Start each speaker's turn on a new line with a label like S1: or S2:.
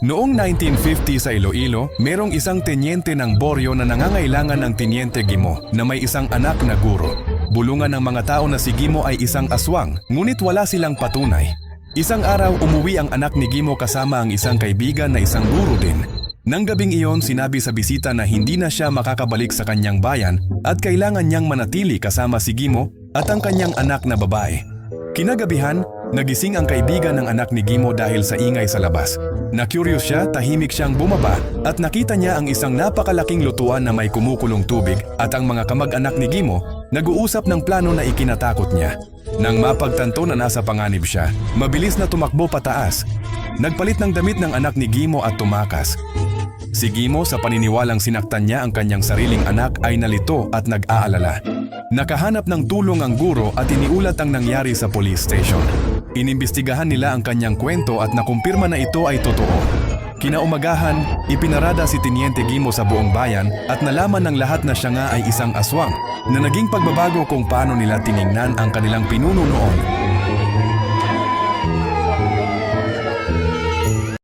S1: Noong 1950 sa Iloilo, merong isang tenyente ng Boryo na nangangailangan ng Tenyente Gimo na may isang anak na guro. Bulungan ng mga tao na si Gimo ay isang aswang, ngunit wala silang patunay. Isang araw umuwi ang anak ni Gimo kasama ang isang kaibigan na isang guro din. Nang gabing iyon, sinabi sa bisita na hindi na siya makakabalik sa kanyang bayan at kailangan niyang manatili kasama si Gimo at ang kanyang anak na babae. Kinagabihan, nagising ang kaibigan ng anak ni Gimo dahil sa ingay sa labas. Na-curious siya, tahimik siyang bumaba at nakita niya ang isang napakalaking lutuan na may kumukulong tubig at ang mga kamag-anak ni Gimo nag-uusap ng plano na ikinatakot niya. Nang mapagtanto na nasa panganib siya, mabilis na tumakbo pataas. Nagpalit ng damit ng anak ni Gimo at tumakas. Si Gimo sa paniniwalang sinaktan niya ang kanyang sariling anak ay nalito at nag-aalala. Nakahanap ng tulong ang guro at iniulat ang nangyari sa police station. Inimbestigahan nila ang kanyang kwento at nakumpirma na ito ay totoo. Kinaumagahan, ipinarada si Tenyente Gimo sa buong bayan at nalaman ng lahat na siya nga ay isang aswang na naging pagbabago kung paano nila tiningnan ang kanilang pinuno noon.